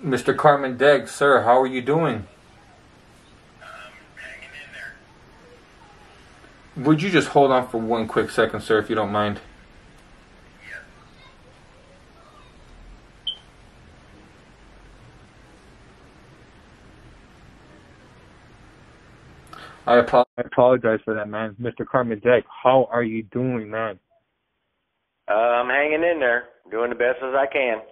Mr. Carmen Degg, sir, how are you doing? Hanging in there. Would you just hold on for one quick second, sir, if you don't mind? Yes. I apologize for that, man. Mr. Carmen Degg, how are you doing, man? I'm hanging in there, doing the best as I can.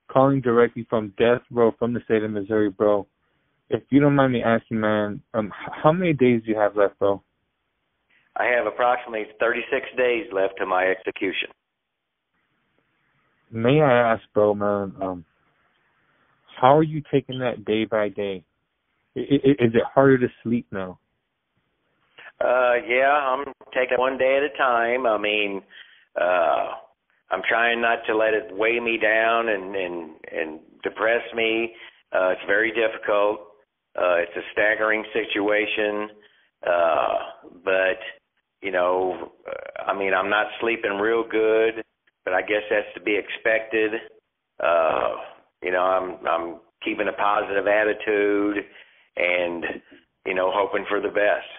Calling directly from death row from the state of Missouri, bro. If you don't mind me asking, man, how many days do you have left, bro? I have approximately 36 days left to my execution. May I ask, bro, man, how are you taking that day by day? Is it harder to sleep now? Yeah, I'm taking one day at a time. I mean, I'm trying not to let it weigh me down and depress me. It's very difficult. It's a staggering situation. But, I mean, I'm not sleeping real good, but I guess that's to be expected. I'm keeping a positive attitude and, hoping for the best.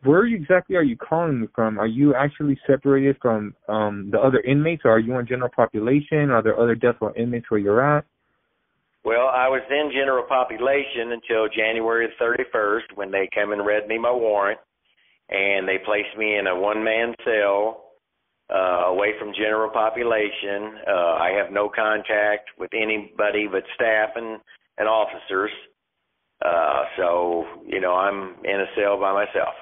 Where exactly are you calling me from? Are you actually separated from the other inmates, or are you in general population? Are there other death row inmates where you're at? Well, I was in general population until January 31st when they came and read me my warrant, and they placed me in a one-man cell away from general population. I have no contact with anybody but staff and officers. So, I'm in a cell by myself.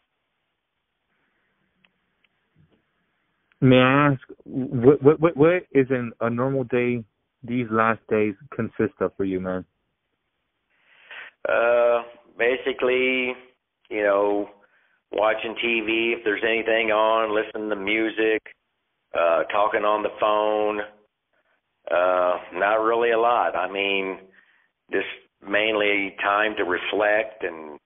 May I ask, what is a normal day these last days consist of for you, man? Basically, watching TV if there's anything on, listening to music, talking on the phone. Not really a lot. I mean, just mainly time to reflect and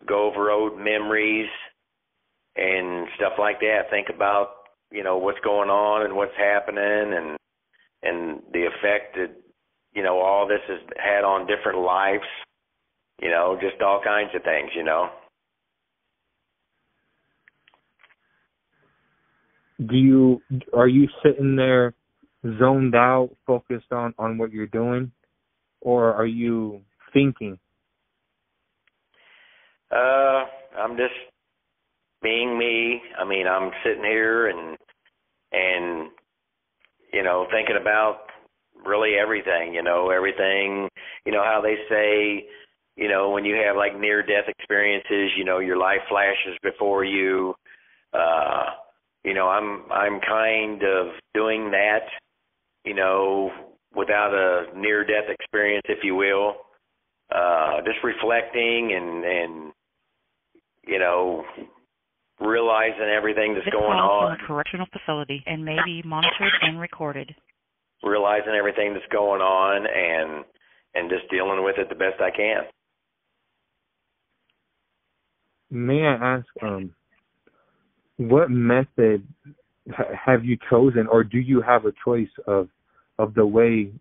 go over old memories and stuff like that. Think about, what's going on and what's happening and the effect that, all this has had on different lives, just all kinds of things. Are you sitting there zoned out, focused on what you're doing, or are you thinking? I'm just being me. I mean, I'm sitting here and thinking about really everything, everything, how they say, when you have like near-death experiences, your life flashes before you. I'm kind of doing that, without a near-death experience, if you will. Just reflecting and realizing everything that's going on. This call from a correctional facility and may be monitored and recorded. Realizing everything that's going on and just dealing with it the best I can. May I ask, what method have you chosen, or do you have a choice of the way,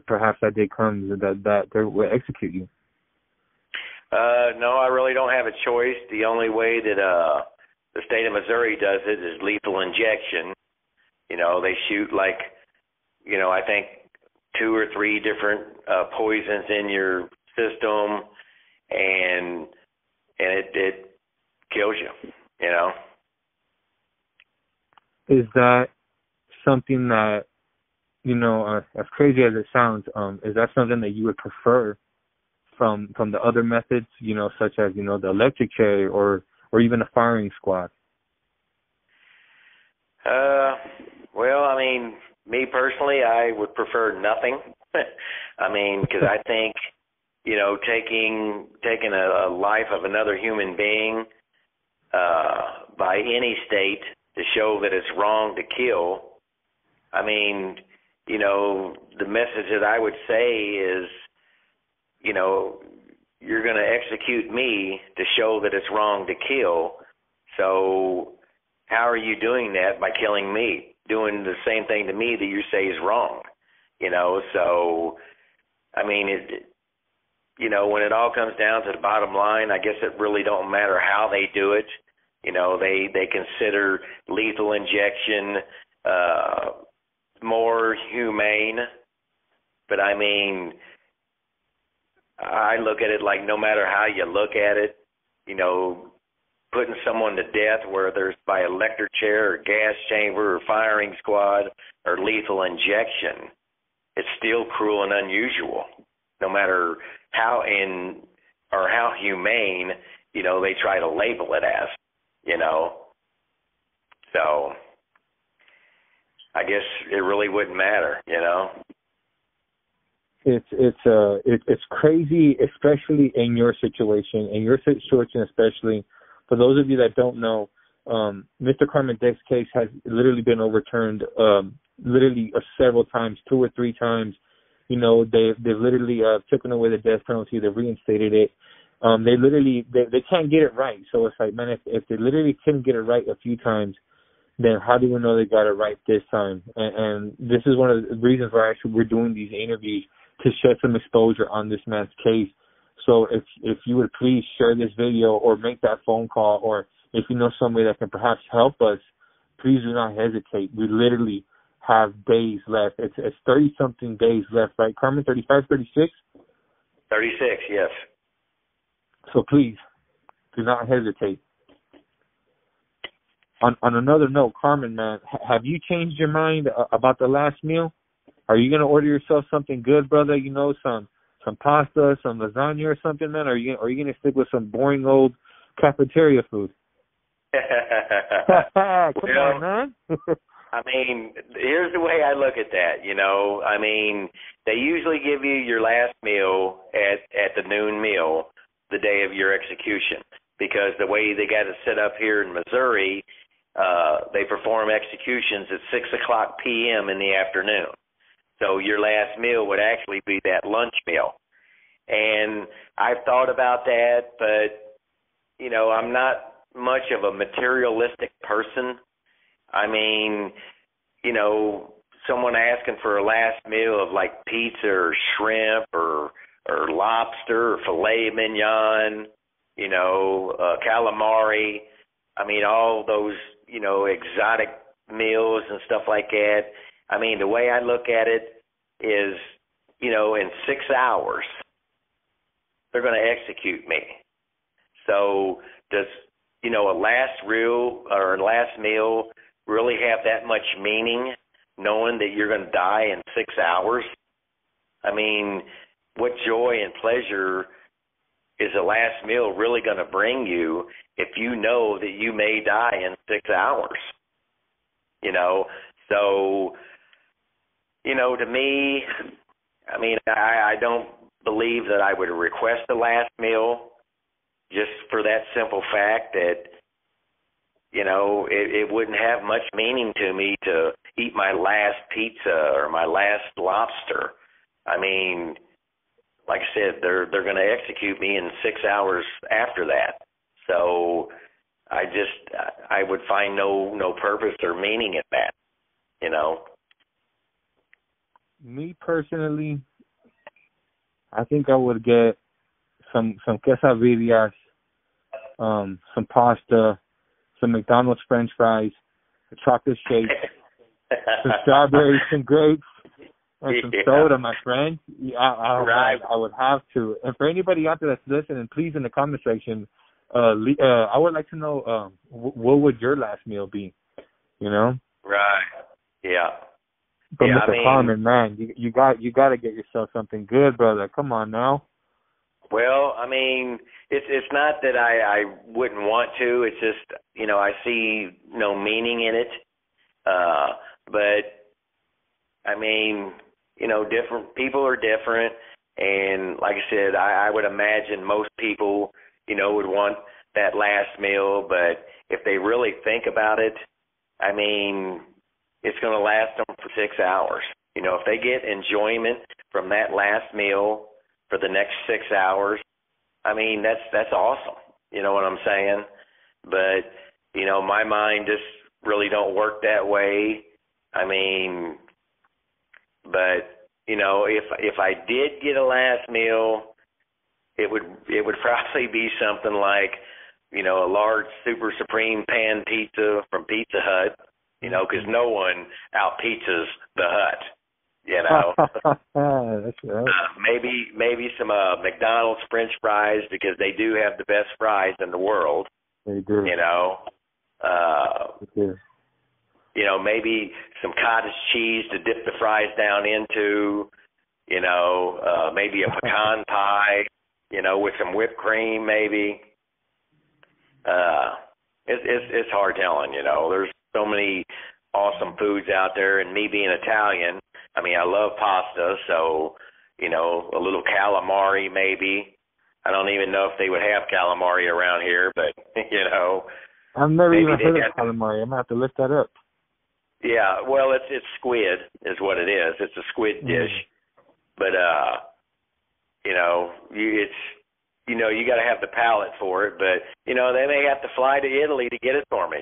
perhaps that day comes, that they will execute you? No, I really don't have a choice. The only way that the state of Missouri does it is lethal injection. They shoot I think 2 or 3 different poisons in your system, and it kills you. Is that something that, as crazy as it sounds, is that something that you would prefer from the other methods, such as, the electric chair or even a firing squad? Well, I mean, me personally, I would prefer nothing. I mean, because I think, taking a life of another human being by any state to show that it's wrong to kill, I mean, the message that I would say is, you're going to execute me to show that it's wrong to kill. So how are you doing that by killing me, doing the same thing to me that you say is wrong? So, I mean, when it all comes down to the bottom line, I guess it really don't matter how they do it. They consider lethal injection more humane. But, I mean, I look at it like no matter how you look at it, putting someone to death, whether it's by electric chair or gas chamber or firing squad or lethal injection, it's still cruel and unusual, no matter how humane, they try to label it as, So I guess it really wouldn't matter, It's crazy, especially in your situation. Especially for those of you that don't know, Mr. Carmen Dick's case has literally been overturned, several times, 2 or 3 times. They've literally taken away the death penalty. They've reinstated it. They can't get it right. So it's like, man, if they literally couldn't get it right a few times, then how do we know they got it right this time? And this is one of the reasons why actually we're doing these interviews, to shed some exposure on this man's case. So if you would please share this video or make that phone call, or if you know somebody that can perhaps help us, please do not hesitate. We literally have days left. It's 30-something days left, right, Carmen? 35, 36? 36, yes. So please, do not hesitate. On another note, Carmen, man, have you changed your mind about the last meal? Are you going to order yourself something good, brother? Some pasta, some lasagna or something, man? Or are you going to stick with some boring old cafeteria food? Come on, man. I mean, here's the way I look at that, I mean, they usually give you your last meal at the noon meal the day of your execution, because the way they got it set up here in Missouri, they perform executions at 6 o'clock p.m. in the afternoon. So your last meal would actually be that lunch meal. And I've thought about that, but, I'm not much of a materialistic person. I mean, someone asking for a last meal of like pizza or shrimp or lobster or filet mignon, calamari. I mean, all those, exotic meals and stuff like that. I mean, the way I look at it is, in 6 hours, they're going to execute me. So does, a last meal really have that much meaning, knowing that you're going to die in 6 hours? I mean, what joy and pleasure is a last meal really going to bring you if you know that you may die in 6 hours? So, to me, I mean, I don't believe that I would request a last meal, just for that simple fact that, it wouldn't have much meaning to me to eat my last pizza or my last lobster. I mean, like I said, they're going to execute me in 6 hours after that. So I would find no purpose or meaning in that, Me personally, I think I would get some quesadillas, some pasta, some McDonald's French fries, a chocolate shake, some strawberries, some grapes, and some soda, my friend. I would have to. And for anybody out there that's listening, please in the comment section, I would like to know what would your last meal be, Right. Yeah. But Mr. Carmen, man, you got to get yourself something good, brother. Come on now. Well, I mean, it's not that I wouldn't want to. It's just, I see no meaning in it. But, I mean, different people are different. And like I said, I would imagine most people, would want that last meal. But if they really think about it, I mean, it's going to last them for 6 hours. If they get enjoyment from that last meal for the next 6 hours, I mean, that's awesome. You know what I'm saying? But, my mind just really don't work that way. I mean, but if I did get a last meal, it would probably be something like, a large super supreme pan pizza from Pizza Hut, because no one out pizzas the Hut, That's right. maybe some McDonald's French fries, because they do have the best fries in the world. They do. Maybe some cottage cheese to dip the fries down into, maybe a pecan pie, with some whipped cream maybe. It's hard telling, There's so many awesome foods out there, and me being Italian, I mean, I love pasta, so, a little calamari maybe. I don't even know if they would have calamari around here, but, I've never even heard of calamari. I'm going to have to look that up. Yeah, well, it's squid is what it is. It's a squid dish. But, you got to have the palate for it. But, they may have to fly to Italy to get it for me,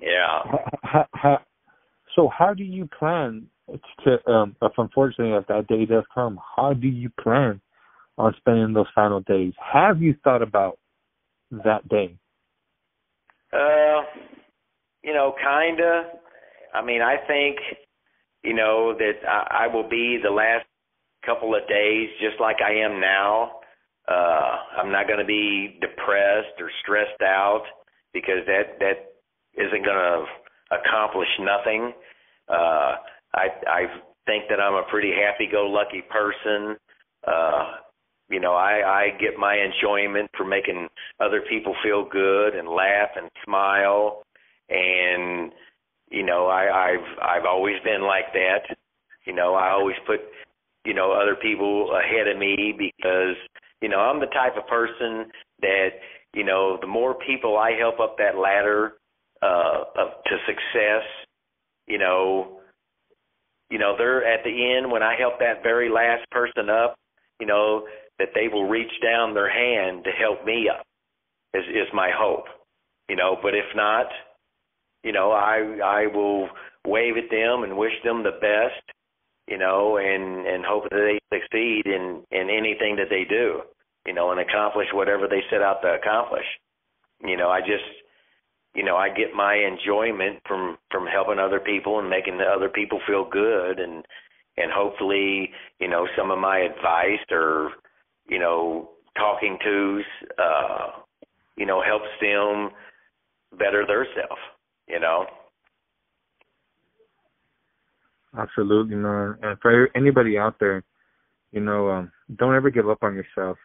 Yeah. So how do you plan to, if unfortunately if that day does come, how do you plan on spending those final days? Have you thought about that day? Kinda. I mean, I think, that I will be the last couple of days just like I am now. I'm not going to be depressed or stressed out, because that isn't going to accomplish nothing. I think that I'm a pretty happy-go-lucky person. I get my enjoyment from making other people feel good and laugh and smile, and I've always been like that. I always put other people ahead of me, because I'm the type of person that the more people I help up that ladder to success, they're at the end, when I help that very last person up, that they will reach down their hand to help me up is my hope, but if not, I will wave at them and wish them the best, and hope that they succeed in anything that they do, and accomplish whatever they set out to accomplish. I get my enjoyment from helping other people and making the other people feel good, and hopefully, some of my advice or, talking tos, helps them better theirself, Absolutely, man. And for anybody out there, don't ever give up on yourself.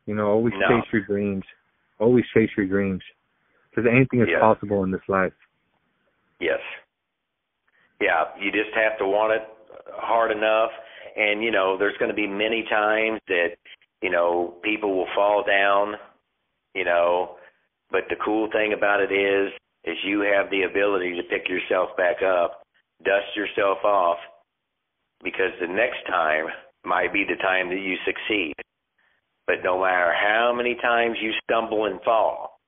Always chase your dreams. Always chase your dreams, because anything is possible in this life. Yes. Yeah, you just have to want it hard enough, and there's going to be many times that people will fall down, but the cool thing about it is you have the ability to pick yourself back up, dust yourself off, because the next time might be the time that you succeed. But no matter how many times you stumble and fall,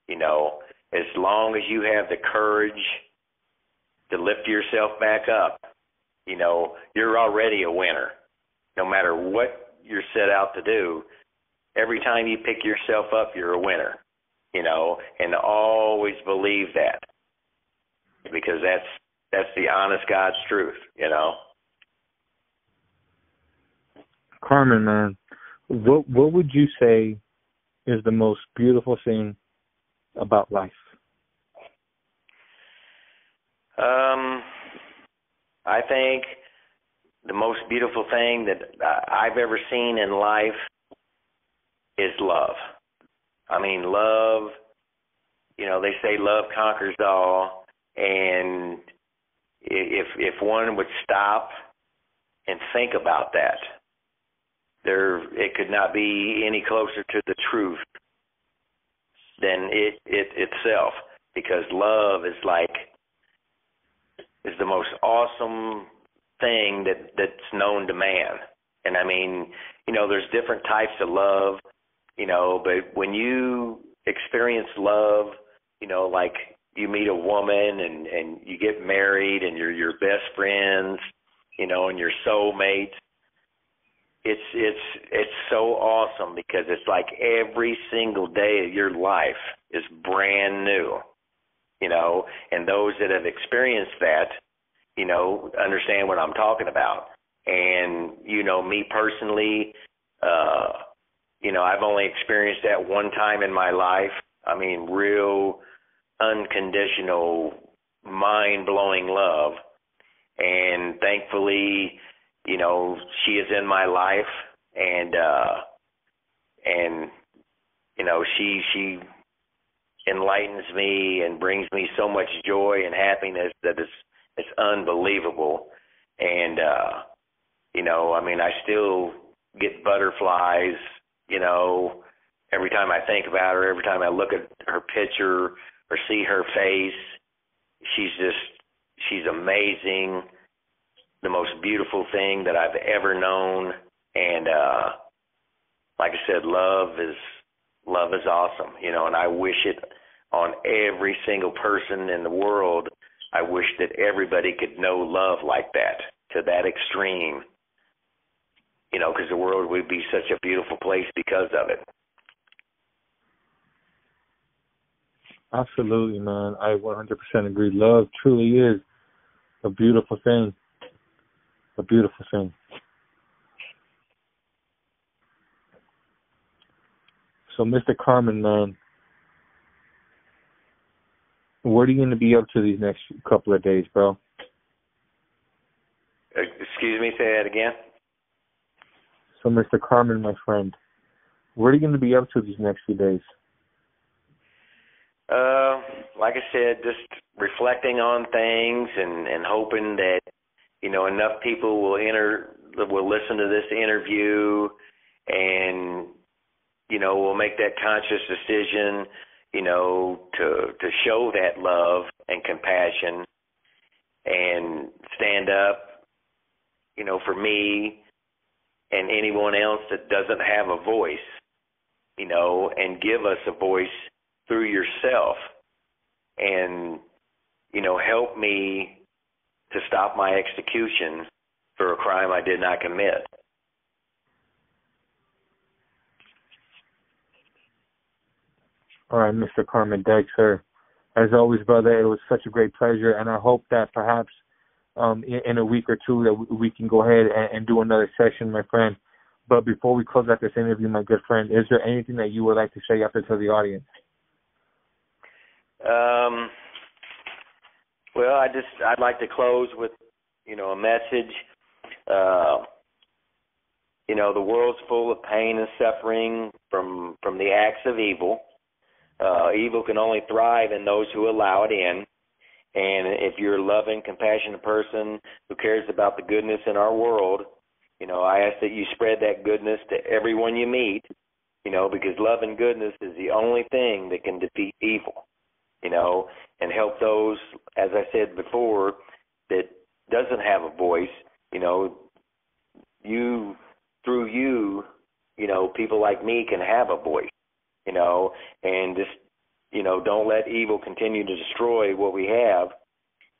as long as you have the courage to lift yourself back up, you're already a winner. No matter what you're set out to do, every time you pick yourself up, you're a winner, and always believe that, because that's the honest God's truth, Carmen, man, what would you say is the most beautiful thing about life? I think the most beautiful thing that I've ever seen in life is love. I mean, love, they say love conquers all, and if one would stop and think about that, it could not be any closer to the truth than it itself, because love is the most awesome thing that's known to man. And I mean, there's different types of love, but when you experience love, like you meet a woman and you get married and you're your best friends, and your soulmates. It's so awesome because it's like every single day of your life is brand new, and those that have experienced that, understand what I'm talking about. And, me personally, I've only experienced that one time in my life. I mean, real unconditional, mind-blowing love. And thankfully, she is in my life, and she enlightens me and brings me so much joy and happiness that it's unbelievable. And I still get butterflies, every time I think about her, every time I look at her picture or see her face. She's amazing, the most beautiful thing that I've ever known. And like I said, love is awesome, and I wish it on every single person in the world. I wish that everybody could know love like that, to that extreme, because the world would be such a beautiful place because of it. Absolutely, man. I 100% agree. Love truly is a beautiful thing. A beautiful thing. So, Mr. Carmen, man, what are you going to be up to these next couple of days, bro? Excuse me, say that again? So, Mr. Carmen, my friend, what are you going to be up to these next few days? Like I said, just reflecting on things and hoping that, enough people will listen to this interview and, will make that conscious decision, to show that love and compassion and stand up, for me and anyone else that doesn't have a voice, and give us a voice through yourself and, help me to stop my execution for a crime I did not commit. All right, Mr. Carmen Dexter. As always, brother, it was such a great pleasure, and I hope that perhaps in a week or two that we can go ahead and do another session, my friend. But before we close out this interview, my good friend, is there anything that you would like to say after to the audience? Well, I'd like to close with, a message. The world's full of pain and suffering from the acts of evil. Evil can only thrive in those who allow it in. And if you're a loving, compassionate person who cares about the goodness in our world, I ask that you spread that goodness to everyone you meet, because love and goodness is the only thing that can defeat evil, and help those, as I said before, that doesn't have a voice, through you, people like me can have a voice, and just, don't let evil continue to destroy what we have.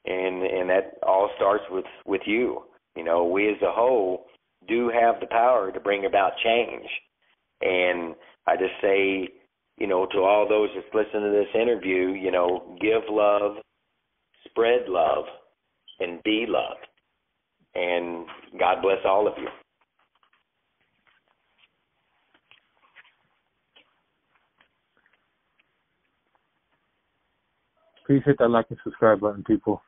And that all starts with you. We as a whole do have the power to bring about change. And I just say, to all those that's listening to this interview, give love, spread love, and be loved. And God bless all of you. Please hit that like and subscribe button, people.